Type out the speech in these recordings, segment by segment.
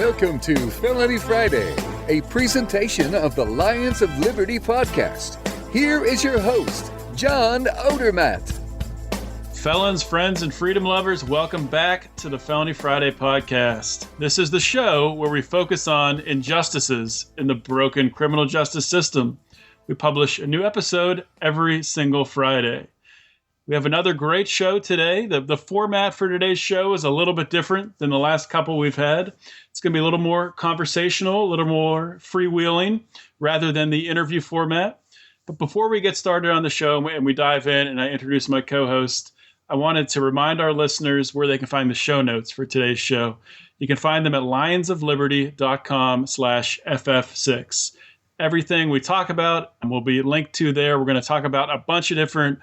Welcome to Felony Friday, a presentation of the Lions of Liberty podcast. Here is your host, John Odermatt. Felons, friends, and freedom lovers, welcome back to the Felony Friday podcast. This is the show where we focus on injustices in the broken criminal justice system. We publish a new episode every single Friday. We have another great show today. The format for today's show is a little bit different than the last couple we've had. It's going to be a little more conversational, a little more freewheeling rather than the interview format. But before we get started on the show and we dive in and I introduce my co-host, I wanted to remind our listeners where they can find the show notes for today's show. You can find them at lionsofliberty.com/ff6. Everything we talk about will be linked to there. We're going to talk about a bunch of different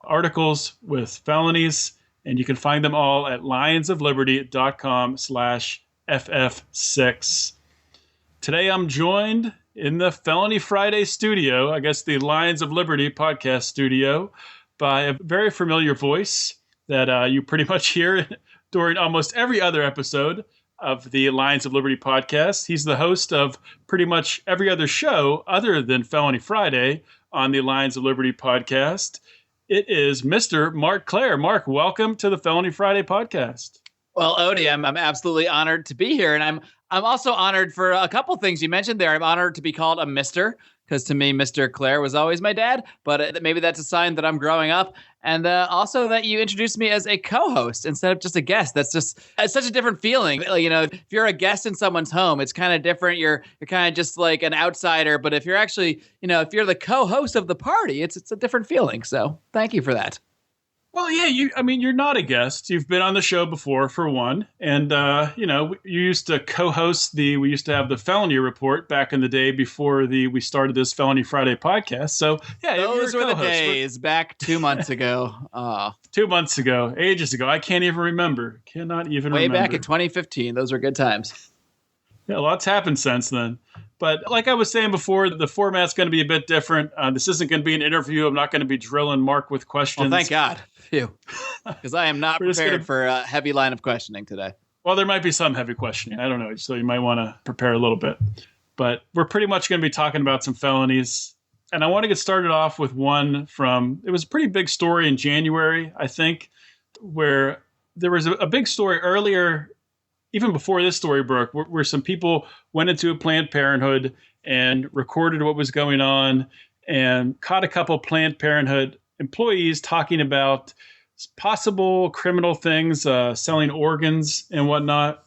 articles with felonies, and you can find them all at lionsofliberty.com/ff6. Today I'm joined in the Felony Friday studio, I guess the Lions of Liberty podcast studio, by a very familiar voice that you pretty much hear during almost every other episode of the Lions of Liberty podcast. He's the host of pretty much every other show other than Felony Friday on the Lions of Liberty podcast. It is Mr. Marc Clair. Marc, welcome to the Felony Friday podcast. Well, Odie, I'm absolutely honored to be here, and I'm also honored for a couple things you mentioned there. I'm honored to be called a Mr., because to me, Mr. Clair was always my dad, but maybe that's a sign that I'm growing up. And also that you introduced me as a co-host instead of just a guest. It's such a different feeling. You know, if you're a guest in someone's home, it's kind of different. You're kind of just like an outsider. But if you're actually, if you're the co-host of the party, it's a different feeling. So thank you for that. Well, yeah, you're not a guest. You've been on the show before, for one. And, you used to co-host we used to have the Felony Report back in the day before we started this Felony Friday podcast. So, yeah, those were the days back 2 months ago. 2 months ago, ages ago. I can't even remember. Cannot even remember. Way back in 2015. Those were good times. Yeah, lots happened since then. But like I was saying before, the format's going to be a bit different. This isn't going to be an interview. I'm not going to be drilling Marc with questions. Well, thank God. Phew. Because I am not prepared for a heavy line of questioning today. Well, there might be some heavy questioning. I don't know. So you might want to prepare a little bit. But we're pretty much going to be talking about some felonies. And I want to get started off with one it was a pretty big story in January, I think, where there was a big story earlier, even before this story broke, where some people went into a Planned Parenthood and recorded what was going on and caught a couple Planned Parenthood employees talking about possible criminal things, selling organs and whatnot.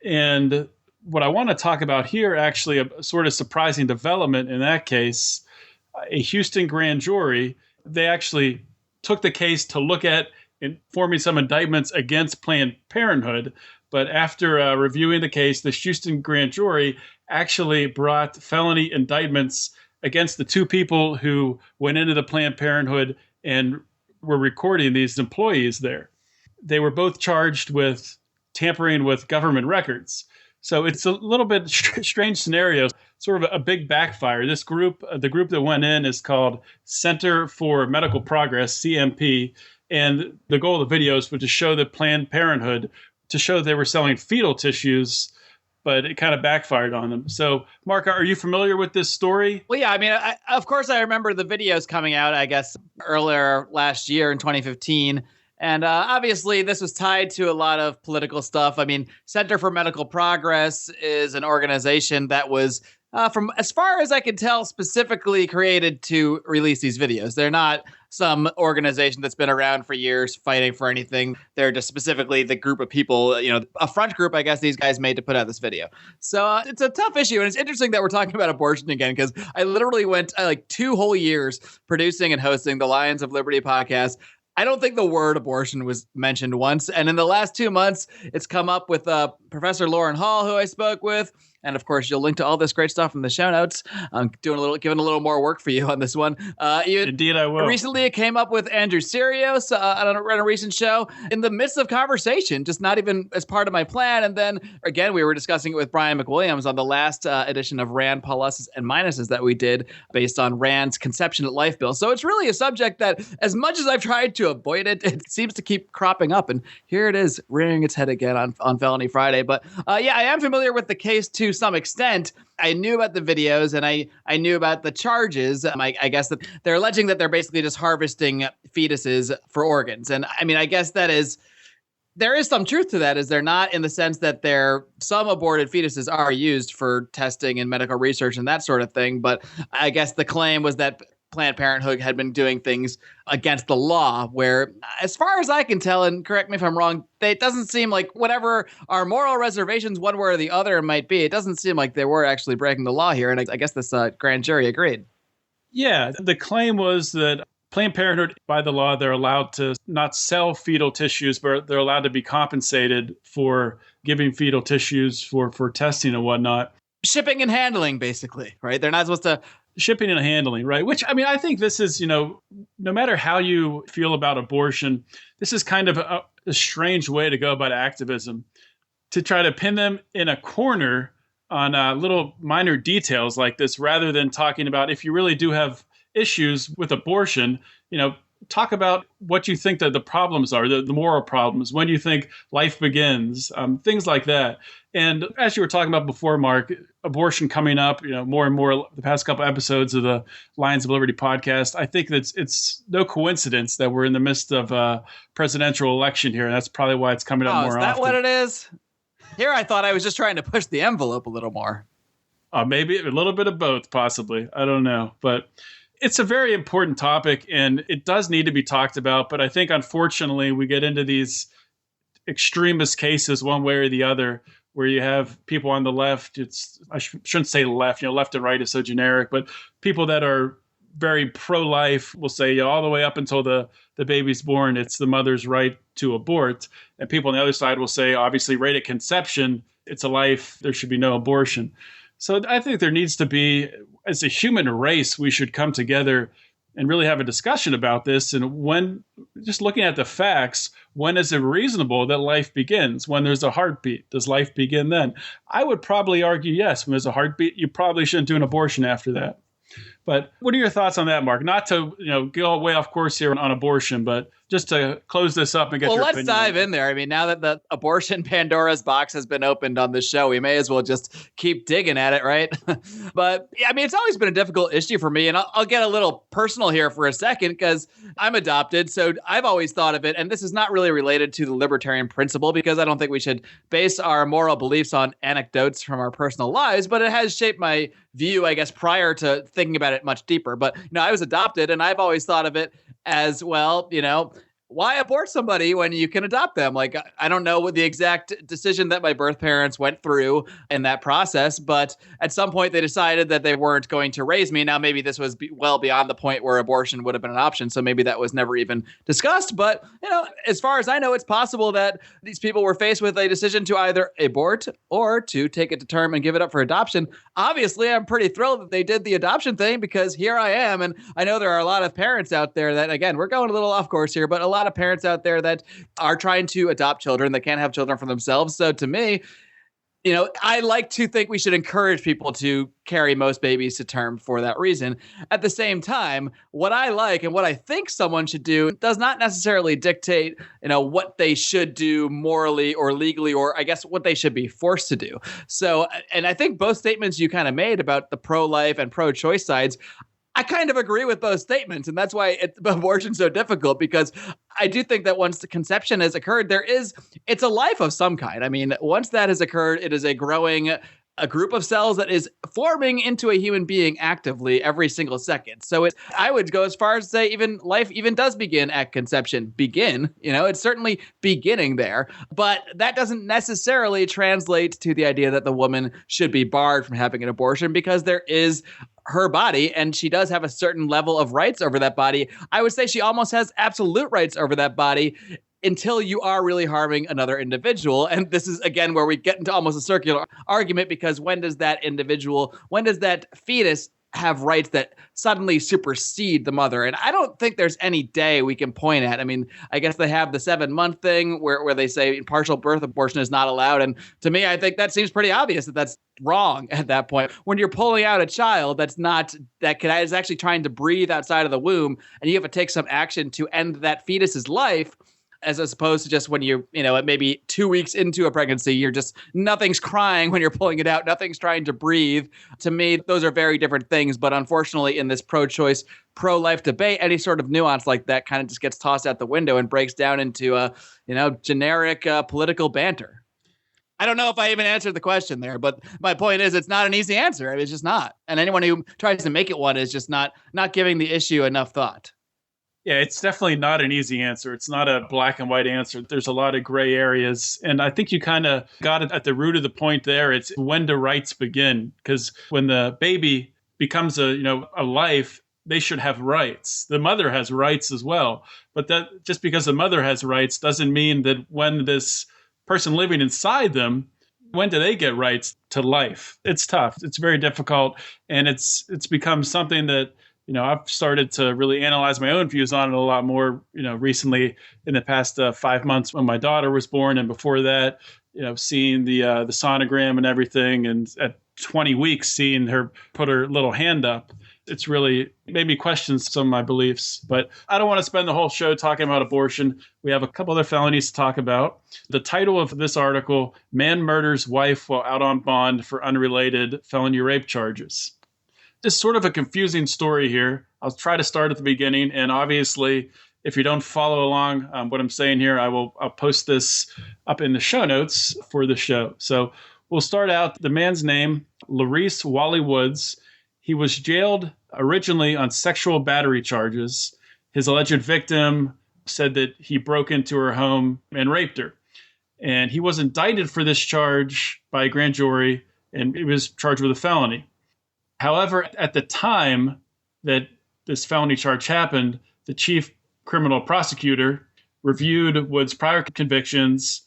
And what I want to talk about here, actually, a sort of surprising development in that case, a Houston grand jury, they actually took the case to look at forming some indictments against Planned Parenthood. But after reviewing the case, the Houston grand jury actually brought felony indictments against the two people who went into the Planned Parenthood and were recording these employees there. They were both charged with tampering with government records. So it's a little bit strange scenario, sort of a big backfire. This group, the group that went in is called Center for Medical Progress, CMP. And the goal of the videos was to show that Planned Parenthood, to show they were selling fetal tissues, but it kind of backfired on them. So, Marc, are you familiar with this story? Well, yeah, I mean, of course, I remember the videos coming out, I guess, earlier last year in 2015. And obviously, this was tied to a lot of political stuff. I mean, Center for Medical Progress is an organization that was, from as far as I can tell, specifically created to release these videos. They're not some organization that's been around for years fighting for anything. They're just specifically the group of people, a front group, I guess, these guys made to put out this video. So it's a tough issue. And it's interesting that we're talking about abortion again, because I literally went like 2 whole years producing and hosting the Lions of Liberty podcast. I don't think the word abortion was mentioned once. And in the last 2 months, it's come up with Professor Lauren Hall, who I spoke with, And of course, you'll link to all this great stuff in the show notes. I'm giving a little more work for you on this one. Indeed, I will. Recently, it came up with Andrew Sirios on a recent show in the midst of conversation, just not even as part of my plan. And then again, we were discussing it with Brian McWilliams on the last edition of Rand Pluses and Minuses that we did based on Rand's Conception at Life bill. So it's really a subject that, as much as I've tried to avoid it, it seems to keep cropping up. And here it is, rearing its head again on Felony Friday. But yeah, I am familiar with the case to some extent. I knew about the videos and I knew about the charges. I guess that they're alleging that they're basically just harvesting fetuses for organs. And I mean, I guess there is some truth to that, is there not, in the sense that some aborted fetuses are used for testing and medical research and that sort of thing. But I guess the claim was that Planned Parenthood had been doing things against the law, where, as far as I can tell, and correct me if I'm wrong, it doesn't seem like, whatever our moral reservations one way or the other might be, it doesn't seem like they were actually breaking the law here. And I guess this grand jury agreed. Yeah, the claim was that Planned Parenthood, by the law, they're allowed to not sell fetal tissues, but they're allowed to be compensated for giving fetal tissues for testing and whatnot. Shipping and handling, basically, right? They're not supposed to... Shipping and handling, right? Which, I mean, I think this is, no matter how you feel about abortion, this is kind of a strange way to go about activism, to try to pin them in a corner on little minor details like this, rather than talking about, if you really do have issues with abortion, talk about what you think that the problems are, the moral problems, when you think life begins, things like that. And as you were talking about before, Mark, abortion coming up, more and more the past couple episodes of the Lions of Liberty podcast, I think that it's no coincidence that we're in the midst of a presidential election here. And that's probably why it's coming up more often. Is that what it is? Here, I thought I was just trying to push the envelope a little more. Maybe a little bit of both, possibly. I don't know. But it's a very important topic, and it does need to be talked about. But I think, unfortunately, we get into these extremist cases one way or the other, where you have people on the left. I shouldn't say left, left and right is so generic, but people that are very pro-life will say, all the way up until the baby's born, it's the mother's right to abort. And people on the other side will say, obviously, right at conception, it's a life, there should be no abortion. So I think there needs to be, as a human race, we should come together and really have a discussion about this. And when, just looking at the facts, when is it reasonable that life begins? When there's a heartbeat, does life begin then? I would probably argue yes. When there's a heartbeat, you probably shouldn't do an abortion after that. But what are your thoughts on that, Mark? Not to go way off course here on abortion, but just to close this up and get your opinion. Well, let's dive in there. I mean, now that the abortion Pandora's box has been opened on the show, we may as well just keep digging at it, right? But yeah, I mean, it's always been a difficult issue for me, and I'll get a little personal here for a second, because I'm adopted, so I've always thought of it, and this is not really related to the libertarian principle, because I don't think we should base our moral beliefs on anecdotes from our personal lives, but it has shaped my view, I guess, prior to thinking about it much deeper. But I was adopted, and I've always thought of it as, well, why abort somebody when you can adopt them? Like, I don't know what the exact decision that my birth parents went through in that process, but at some point they decided that they weren't going to raise me. Now, maybe this was well beyond the point where abortion would have been an option, so maybe that was never even discussed. But, as far as I know, it's possible that these people were faced with a decision to either abort or to take it to term and give it up for adoption. Obviously, I'm pretty thrilled that they did the adoption thing, because here I am. And I know there are a lot of parents out there that, again, we're going a little off course here, but a lot of parents out there that are trying to adopt children that can't have children for themselves. So to me, I like to think we should encourage people to carry most babies to term for that reason. At the same time, what I like and what I think someone should do does not necessarily dictate, what they should do morally or legally, or I guess what they should be forced to do. So, and I think both statements you kind of made about the pro-life and pro-choice sides, I kind of agree with both statements, and that's why abortion's so difficult, because I do think that once the conception has occurred, it's a life of some kind. I mean, once that has occurred, it is a group of cells that is forming into a human being actively every single second. So I would go as far as to say life does begin at conception. It's certainly beginning there, but that doesn't necessarily translate to the idea that the woman should be barred from having an abortion, because there is her body, and she does have a certain level of rights over that body. I would say she almost has absolute rights over that body, until you are really harming another individual. And this is, again, where we get into almost a circular argument, because when does that fetus have rights that suddenly supersede the mother? And I don't think there's any day we can point at. I mean, I guess they have the 7-month thing where they say partial birth abortion is not allowed. And to me, I think that seems pretty obvious that that's wrong at that point. When you're pulling out a child that is actually trying to breathe outside of the womb, and you have to take some action to end that fetus's life, as opposed to just when maybe 2 weeks into a pregnancy, nothing's crying when you're pulling it out, nothing's trying to breathe. To me, those are very different things. But unfortunately, in this pro-choice, pro-life debate, any sort of nuance like that kind of just gets tossed out the window and breaks down into generic political banter. I don't know if I even answered the question there, but my point is it's not an easy answer. I mean, it's just not. And anyone who tries to make it one is just not giving the issue enough thought. Yeah, it's definitely not an easy answer. It's not a black and white answer. There's a lot of gray areas. And I think you kind of got it at the root of the point there. It's when do rights begin? Because when the baby becomes a life, they should have rights. The mother has rights as well. But that just because the mother has rights doesn't mean that when this person living inside them, when do they get rights to life? It's tough. It's very difficult. And it's become something that I've started to really analyze my own views on it a lot more, recently in the past 5 months when my daughter was born. And before that, seeing the sonogram and everything. And at 20 weeks, seeing her put her little hand up, it's really made me question some of my beliefs. But I don't want to spend the whole show talking about abortion. We have a couple other felonies to talk about. The title of this article, Man Murders Wife While Out on Bond for Unrelated Felony Rape Charges. It's sort of a confusing story here. I'll try to start at the beginning. And obviously, if you don't follow along what I'm saying here, I'll post this up in the show notes for the show. So we'll start out. The man's name, Larice Wally Woods. He was jailed originally on sexual battery charges. His alleged victim said that he broke into her home and raped her. And he was indicted for this charge by a grand jury, and he was charged with a felony. However, at the time that this felony charge happened, the chief criminal prosecutor reviewed Wood's prior convictions,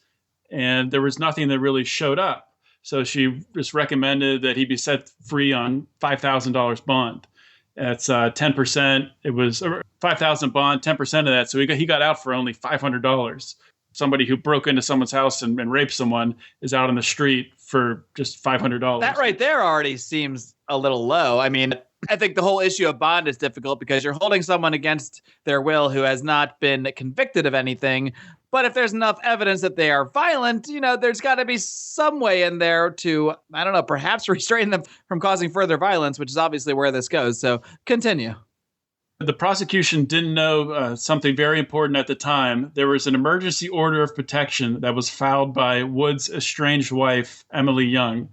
and there was nothing that really showed up. So she just recommended that he be set free on $5,000 bond. That's 10%. It was $5,000 bond, 10% of that. So he got out for only $500. Somebody who broke into someone's house and raped someone is out on the street for just $500. That right there already seems a little low. I mean, I think the whole issue of bond is difficult because you're holding someone against their will who has not been convicted of anything. But if there's enough evidence that they are violent, there's got to be some way in there to, I don't know, perhaps restrain them from causing further violence, which is obviously where this goes. So continue. The prosecution didn't know something very important at the time. There was an emergency order of protection that was filed by Wood's estranged wife, Emily Young.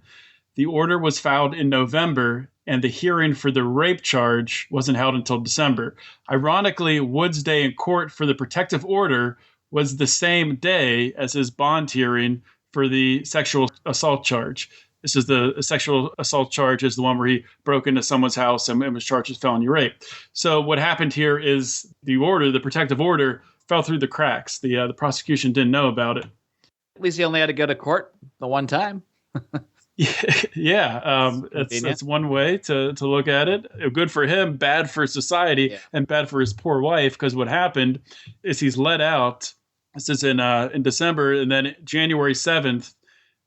The order was filed in November, and the hearing for the rape charge wasn't held until December. Ironically, Wood's day in court for the protective order was the same day as his bond hearing for the sexual assault charge. This is the sexual assault charge is the one where he broke into someone's house and was charged with felony rape. So what happened here is the protective order, fell through the cracks. The prosecution didn't know about it. At least he only had to go to court the one time. That's one way to look at it. Good for him, bad for society, and bad for his poor wife, because what happened is he's let out. This is in December, and then January 7th,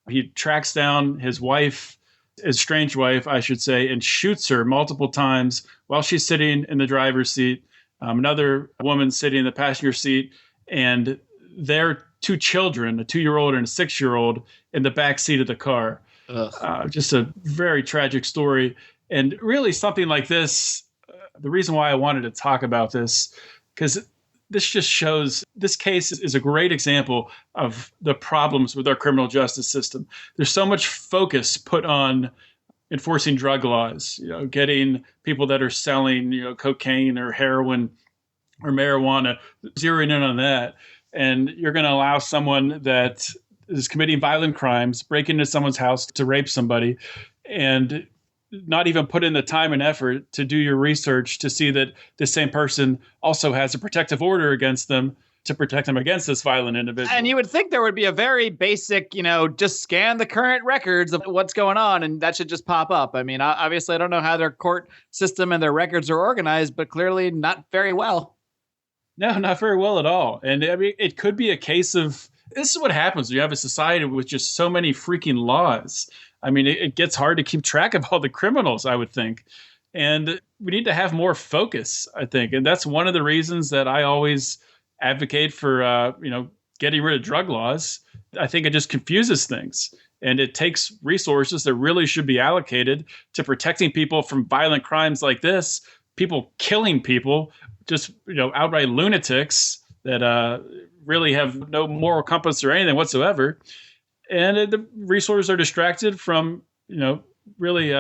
he tracks down his wife, his estranged wife, I should say, and shoots her multiple times while she's sitting in the driver's seat. Another woman sitting in the passenger seat, and their 2 children, a 2-year-old and a 6-year-old, in the back seat of the car. Just a very tragic story. And really something like this, the reason why I wanted to talk about this, because this just shows, this case is a great example of the problems with our criminal justice system. There's so much focus put on enforcing drug laws, getting people that are selling, cocaine or heroin or marijuana, zeroing in on that. And you're going to allow someone that is committing violent crimes, break into someone's house to rape somebody, and not even put in the time and effort to do your research to see that the same person also has a protective order against them to protect them against this violent individual. And you would think there would be a very basic, just scan the current records of what's going on, and that should just pop up. I mean, obviously, I don't know how their court system and their records are organized, but clearly not very well. No, not very well at all. And I mean, it could be a case of, this is what happens when you have a society with just so many freaking laws. I mean, it gets hard to keep track of all the criminals, I would think. And we need to have more focus, I think. And that's one of the reasons that I always advocate for, getting rid of drug laws. I think it just confuses things. And it takes resources that really should be allocated to protecting people from violent crimes like this, people killing people, just, outright lunatics that really have no moral compass or anything whatsoever. And the resources are distracted from, really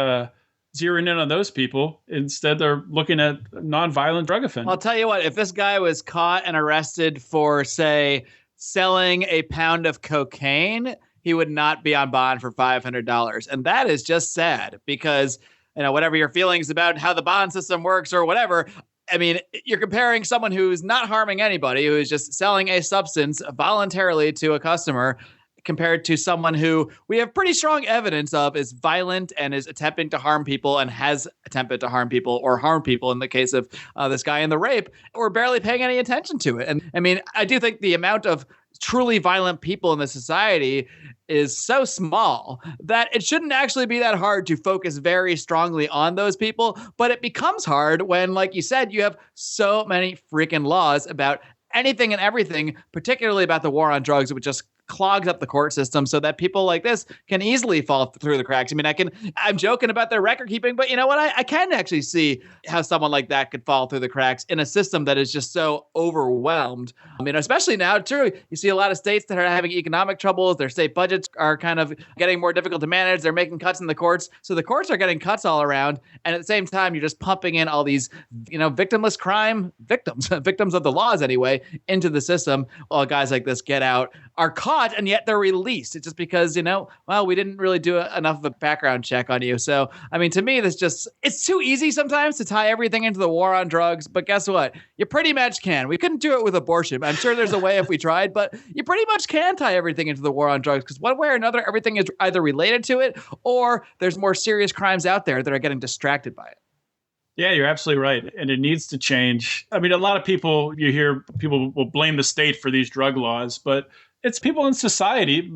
zeroing in on those people. Instead, they're looking at nonviolent drug offenders. I'll tell you what, if this guy was caught and arrested for, say, selling a pound of cocaine, he would not be on bond for $500. And that is just sad because, whatever your feelings about how the bond system works or whatever, I mean, you're comparing someone who's not harming anybody, who is just selling a substance voluntarily to a customer, compared to someone who we have pretty strong evidence of is violent and is attempting to harm people and has attempted to harm people or harm people in the case of this guy in the rape. We're barely paying any attention to it. And I mean, I do think the amount of truly violent people in the society is so small that it shouldn't actually be that hard to focus very strongly on those people. But it becomes hard when, like you said, you have so many freaking laws about anything and everything, particularly about the war on drugs, which just clogs up the court system so that people like this can easily fall through the cracks. I mean, I'm joking about their record keeping, but you know what? I can actually see how someone like that could fall through the cracks in a system that is just so overwhelmed. I mean, especially now, too, you see a lot of states that are having economic troubles. Their state budgets are kind of getting more difficult to manage. They're making cuts in the courts. So the courts are getting cuts all around. And at the same time, you're just pumping in all these, victimless crime victims of the laws anyway, into the system. While guys like this get out, are caught, and yet they're released. It's just because, we didn't really do enough of a background check on you. So, I mean, to me, it's too easy sometimes to tie everything into the war on drugs. But guess what? You pretty much can. We couldn't do it with abortion. I'm sure there's a way if we tried, but you pretty much can tie everything into the war on drugs because one way or another, everything is either related to it or there's more serious crimes out there that are getting distracted by it. Yeah, you're absolutely right. And it needs to change. I mean, a lot of people, you hear people will blame the state for these drug laws, but it's people in society.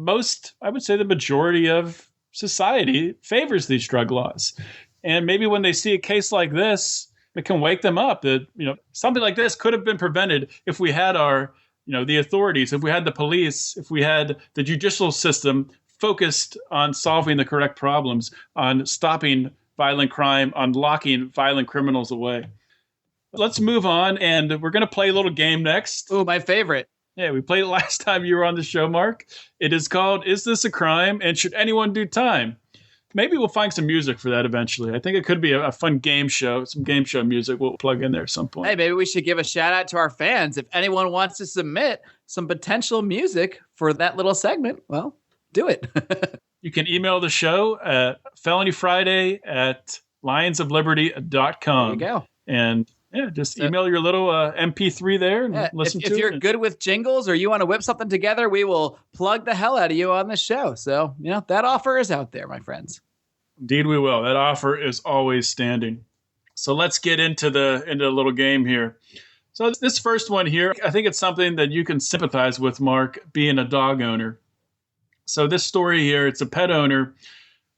I would say the majority of society favors these drug laws. And maybe when they see a case like this, it can wake them up that, something like this could have been prevented if we had our, the authorities, if we had the police, if we had the judicial system focused on solving the correct problems, on stopping violent crime, on locking violent criminals away. Let's move on, and we're going to play a little game next. Oh, my favorite. Yeah, we played it last time you were on the show, Mark. It is called, Is This a Crime? And Should Anyone Do Time? Maybe we'll find some music for that eventually. I think it could be a fun game show. Some game show music we'll plug in there at some point. Hey, maybe we should give a shout out to our fans. If anyone wants to submit some potential music for that little segment, well, do it. You can email the show at felonyfriday@lionsofliberty.com. There you go. And yeah, just email your little MP3 there and listen to it. If you're good with jingles or you want to whip something together, we will plug the hell out of you on the show. So, that offer is out there, my friends. Indeed, we will. That offer is always standing. So let's get into the little game here. So this first one here, I think it's something that you can sympathize with, Mark, being a dog owner. So this story here, it's a pet owner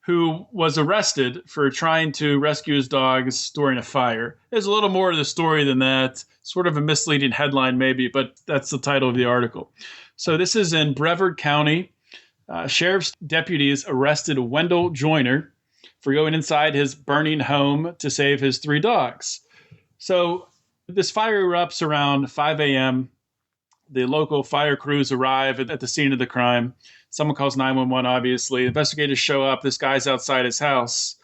who was arrested for trying to rescue his dogs during a fire. There's a little more to the story than that. Sort of a misleading headline maybe, but that's the title of the article. So this is in Brevard County. Sheriff's deputies arrested Wendell Joyner for going inside his burning home to save his 3 dogs. So this fire erupts around 5 a.m. The local fire crews arrive at the scene of the crime. Someone calls 911, obviously. Investigators show up. This guy's outside his house,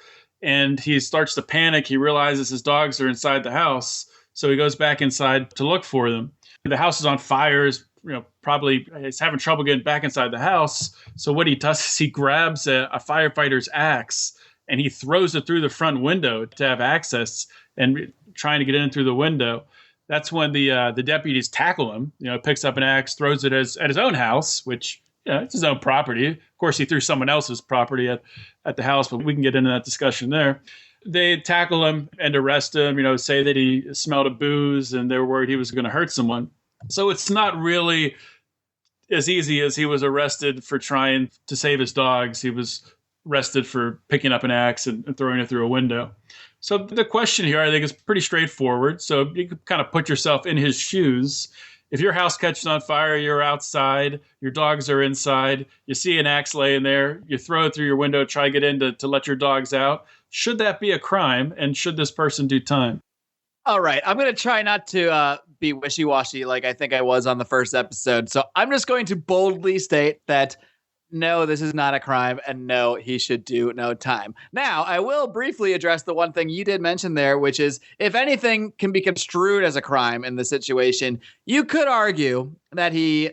and he starts to panic. He realizes his dogs are inside the house, so he goes back inside to look for them. The house is on fire. Probably he's having trouble getting back inside the house. So what he does is he grabs a firefighter's axe, and he throws it through the front window to have access and trying to get in through the window. That's when the deputies tackle him. Picks up an axe, throws it at his own house, which it's his own property. Of course, he threw someone else's property at the house, but we can get into that discussion there. They tackle him and arrest him. Say that he smelled of booze, and they were worried he was going to hurt someone. So it's not really as easy as he was arrested for trying to save his dogs. He was arrested for picking up an axe and throwing it through a window. So the question here, I think, is pretty straightforward. So you can kind of put yourself in his shoes. If your house catches on fire, you're outside, your dogs are inside, you see an axe laying there, you throw it through your window, try to get in to let your dogs out. Should that be a crime? And should this person do time? All right. I'm going to try not to be wishy-washy like I think I was on the first episode. So I'm just going to boldly state that no, this is not a crime, and no, he should do no time. Now, I will briefly address the one thing you did mention there, which is if anything can be construed as a crime in this situation, you could argue that he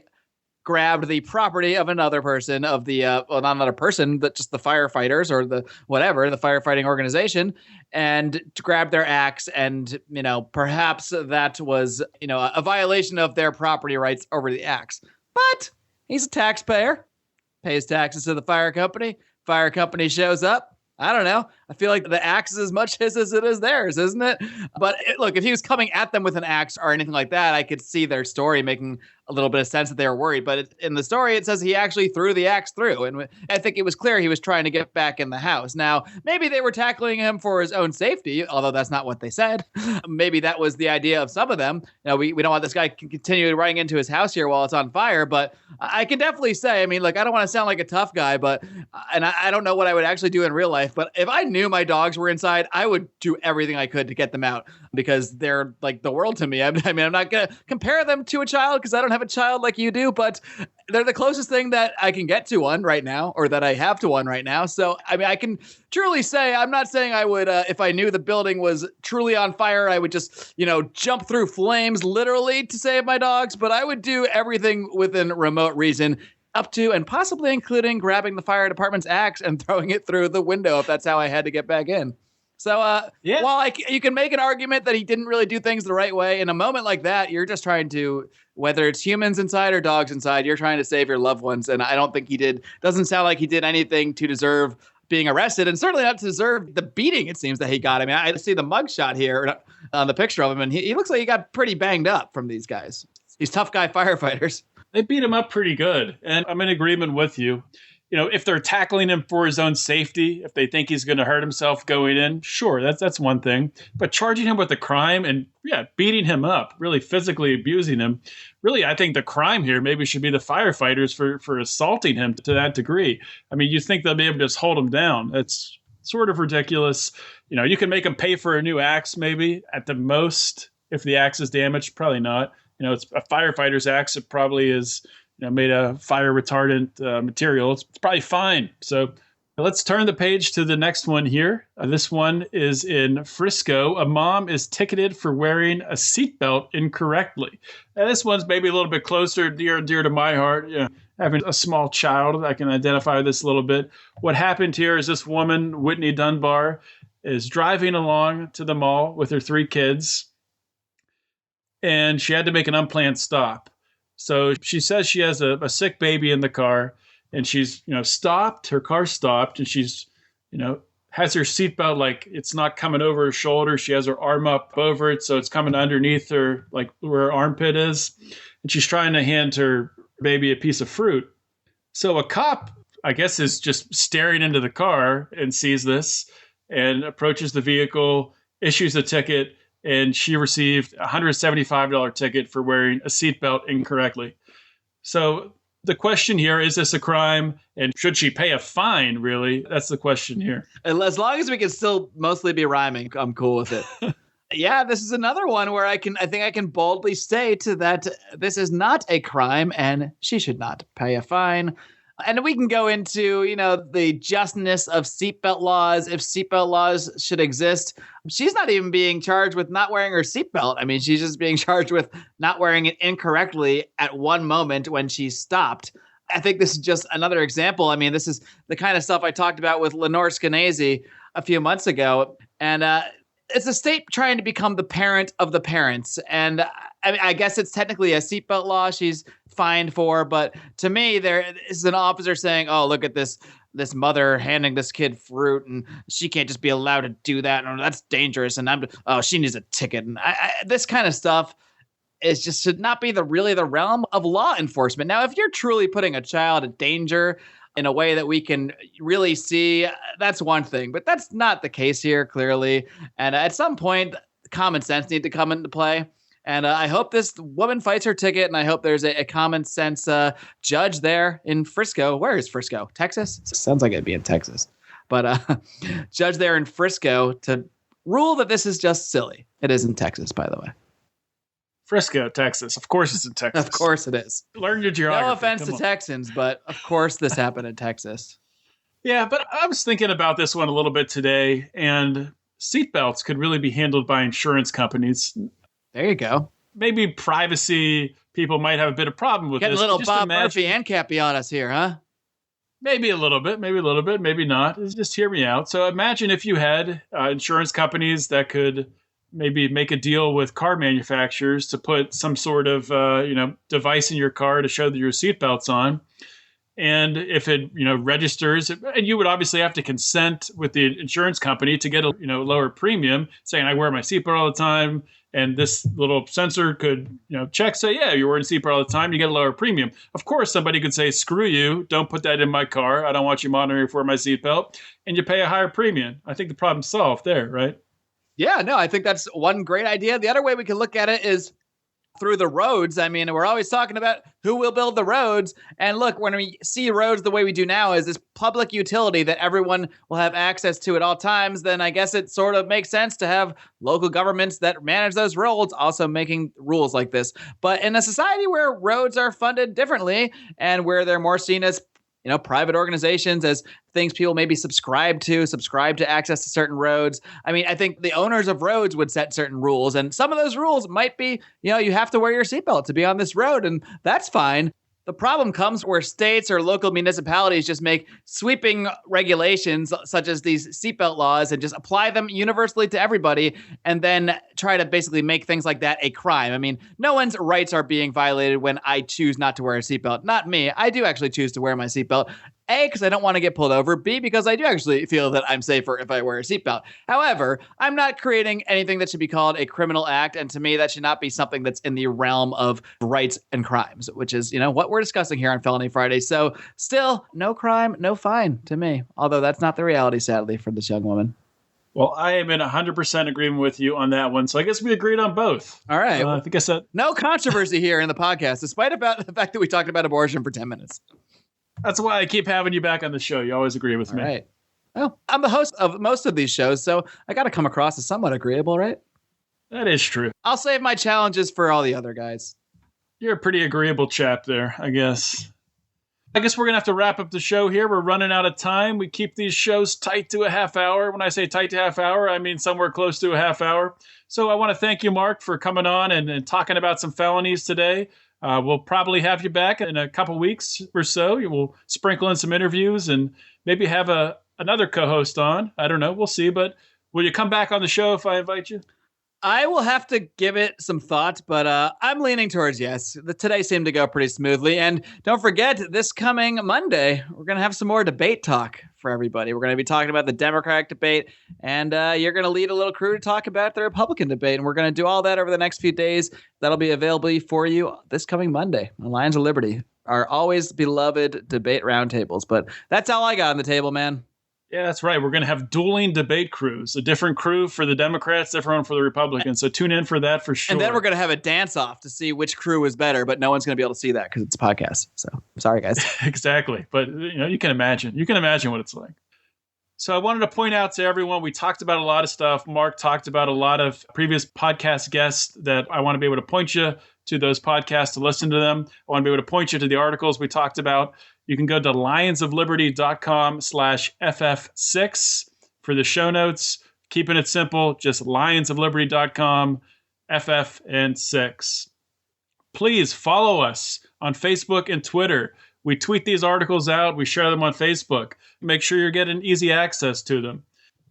grabbed the property of another person, not another person, but just the firefighters or the firefighting organization, and grabbed their axe. And, perhaps that was, a violation of their property rights over the axe. But he's a taxpayer. Pays taxes to the fire company. Fire company shows up. I don't know. I feel like the axe is as much his as it is theirs, isn't it? But look, if he was coming at them with an axe or anything like that, I could see their story making a little bit of sense that they were worried. But in the story, it says he actually threw the axe through. And I think it was clear he was trying to get back in the house. Now, maybe they were tackling him for his own safety, although that's not what they said. Maybe that was the idea of some of them. We don't want this guy to continue running into his house here while it's on fire. But I can definitely say, I don't want to sound like a tough guy, but I don't know what I would actually do in real life. But if I knew my dogs were inside, I would do everything I could to get them out because they're like the world to me. I'm not going to compare them to a child because I don't have a child like you do, but they're the closest thing that I can get to one right now, or that I have to one right now. So, I can truly say, I'm not saying I would, if I knew the building was truly on fire, I would just, jump through flames literally to save my dogs, but I would do everything within remote reason, up to and possibly including grabbing the fire department's axe and throwing it through the window if that's how I had to get back in. So while you can make an argument that he didn't really do things the right way, in a moment like that, you're just trying to, whether it's humans inside or dogs inside, you're trying to save your loved ones. And I don't think doesn't sound like he did anything to deserve being arrested, and certainly not to deserve the beating it seems that he got. I see the mugshot here on the picture of him, and he looks like he got pretty banged up from these guys. These tough guy firefighters. They beat him up pretty good. And I'm in agreement with you. If they're tackling him for his own safety, if they think he's going to hurt himself going in, sure, that's one thing. But charging him with a crime and, beating him up, really physically abusing him, really, I think the crime here maybe should be the firefighters for assaulting him to that degree. You think they'll be able to just hold him down. It's sort of ridiculous. You can make him pay for a new axe maybe at the most if the axe is damaged, probably not. It's a firefighter's axe. It probably is made of fire retardant material. It's probably fine. So let's turn the page to the next one here. This one is in Frisco. A mom is ticketed for wearing a seatbelt incorrectly. Now, this one's maybe a little bit closer, dear to my heart. Having a small child, I can identify this a little bit. What happened here is this woman, Whitney Dunbar, is driving along to the mall with her 3 kids, and she had to make an unplanned stop. So she says she has a sick baby in the car, and she's, stopped, her car stopped, and she's, has her seatbelt, like it's not coming over her shoulder. She has her arm up over it, so it's coming underneath her, like where her armpit is. And she's trying to hand her baby a piece of fruit. So a cop, I guess, is just staring into the car and sees this and approaches the vehicle, issues a ticket, and she received a $175 ticket for wearing a seatbelt incorrectly. So the question here, is this a crime? And should she pay a fine, really? That's the question here. As long as we can still mostly be rhyming, I'm cool with it. Yeah, this is another one where I think I can boldly state that this is not a crime and she should not pay a fine. And we can go into, the justness of seatbelt laws, if seatbelt laws should exist. She's not even being charged with not wearing her seatbelt. She's just being charged with not wearing it incorrectly at one moment when she stopped. I think this is just another example. This is the kind of stuff I talked about with Lenore Skenazy a few months ago. And it's a state trying to become the parent of the parents. And I guess it's technically a seatbelt law she's fined for. But to me, there is an officer saying, oh, look at this mother handing this kid fruit, and she can't just be allowed to do that. And that's dangerous. And she needs a ticket. And this kind of stuff is just should not be really the realm of law enforcement. Now, if you're truly putting a child in danger in a way that we can really see, that's one thing. But that's not the case here, clearly. And at some point, common sense needs to come into play. And I hope this woman fights her ticket, and I hope there's a common sense judge there in Frisco. Where is Frisco? Texas? Sounds like it'd be in Texas. But judge there in Frisco to rule that this is just silly. It is in Texas, by the way. Frisco, Texas. Of course it's in Texas. Of course it is. Learn your geography. No offense to Texans, but of course this happened in Texas. Yeah, but I was thinking about this one a little bit today, and seatbelts could really be handled by insurance companies. There you go. Maybe privacy people might have a bit of problem with Getting this. a little Bob Murphy and Cappy on us here, huh? Maybe a little bit, maybe not. Just hear me out. So imagine if you had insurance companies that could maybe make a deal with car manufacturers to put some sort of device in your car to show that your seatbelt's on. And if it registers, and you would obviously have to consent with the insurance company to get a lower premium, saying I wear my seatbelt all the time, and this little sensor could check, say, yeah, you're wearing a seatbelt all the time, you get a lower premium. Of course, somebody could say, screw you, don't put that in my car, I don't want you monitoring for my seatbelt, and you pay a higher premium. I think the problem's solved there, right? Yeah, no, I think that's one great idea. The other way we can look at it is through the roads. I mean, we're always talking about who will build the roads. And look, when we see roads the way we do now as this public utility that everyone will have access to at all times, then I guess it sort of makes sense to have local governments that manage those roads also making rules like this. But in a society where roads are funded differently and where they're more seen as private organizations, as things people maybe subscribe to access to certain roads. I mean, I think the owners of roads would set certain rules, and some of those rules might be, you have to wear your seatbelt to be on this road, and that's fine. The problem comes where states or local municipalities just make sweeping regulations such as these seatbelt laws and just apply them universally to everybody and then try to basically make things like that a crime. I mean, no one's rights are being violated when I choose not to wear a seatbelt. Not me. I do actually choose to wear my seatbelt. A, because I don't want to get pulled over. B, because I do actually feel that I'm safer if I wear a seatbelt. However, I'm not creating anything that should be called a criminal act. And to me, that should not be something that's in the realm of rights and crimes, which is, what we're discussing here on Felony Friday. So still, no crime, no fine to me. Although that's not the reality, sadly, for this young woman. Well, I am in 100% agreement with you on that one. So I guess we agreed on both. All right. I think I said no controversy here in the podcast, despite about the fact that we talked about abortion for 10 minutes. That's why I keep having you back on the show. You always agree with me. All right. Well, I'm the host of most of these shows, so I got to come across as somewhat agreeable, right? That is true. I'll save my challenges for all the other guys. You're a pretty agreeable chap there, I guess. I guess we're going to have to wrap up the show here. We're running out of time. We keep these shows tight to a half hour. When I say tight to half hour, I mean somewhere close to a half hour. So I want to thank you, Marc, for coming on and talking about some felonies today. We'll probably have you back in a couple weeks or so. We'll sprinkle in some interviews and maybe have another co-host on. I don't know. We'll see. But will you come back on the show if I invite you? I will have to give it some thought, but I'm leaning towards yes. Today seemed to go pretty smoothly. And don't forget, this coming Monday, we're going to have some more debate talk for everybody. We're going to be talking about the Democratic debate, and you're going to lead a little crew to talk about the Republican debate. And we're going to do all that over the next few days. That'll be available for you this coming Monday on Lions of Liberty, our always beloved debate roundtables. But that's all I got on the table, man. Yeah, that's right. We're going to have dueling debate crews, a different crew for the Democrats, different one for the Republicans. So tune in for that for sure. And then we're going to have a dance-off to see which crew is better, but no one's going to be able to see that because it's a podcast. So sorry, guys. Exactly. But you can imagine. You can imagine what it's like. So I wanted to point out to everyone, we talked about a lot of stuff. Marc talked about a lot of previous podcast guests that I want to be able to point you to those podcasts to listen to them. I want to be able to point you to the articles we talked about. You can go to lionsofliberty.com/FF6 for the show notes. Keeping it simple, just lionsofliberty.com, FF and 6. Please follow us on Facebook and Twitter. We tweet these articles out. We share them on Facebook. Make sure you're getting easy access to them.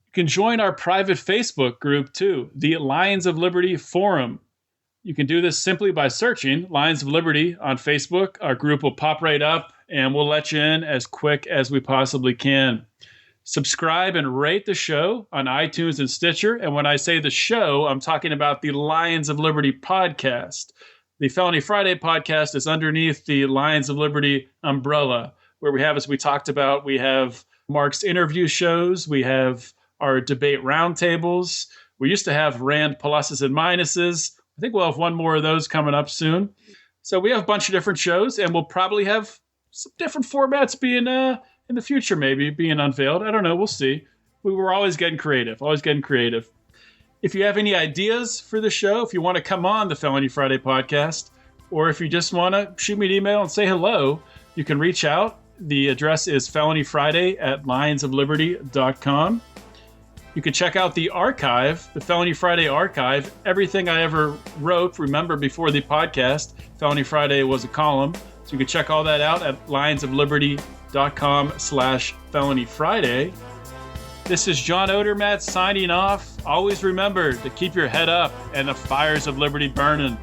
You can join our private Facebook group too, the Lions of Liberty Forum. You can do this simply by searching Lions of Liberty on Facebook. Our group will pop right up and we'll let you in as quick as we possibly can. Subscribe and rate the show on iTunes and Stitcher. And when I say the show, I'm talking about the Lions of Liberty podcast. The Felony Friday podcast is underneath the Lions of Liberty umbrella, where we have, as we talked about, we have Marc's interview shows. We have our debate roundtables. We used to have Rand pluses and minuses. I think we'll have one more of those coming up soon. So we have a bunch of different shows, and we'll probably have some different formats being in the future, maybe being unveiled. I don't know. We'll see. We were always getting creative. If you have any ideas for the show, if you want to come on the Felony Friday podcast, or if you just want to shoot me an email and say hello, you can reach out. The address is felonyfriday@lionsofliberty.com. You can check out the archive, the Felony Friday archive. Everything I ever wrote, remember, before the podcast, Felony Friday was a column. So you can check all that out at lionsofliberty.com/Felony Friday. This is John Odermatt signing off. Always remember to keep your head up and the fires of liberty burning.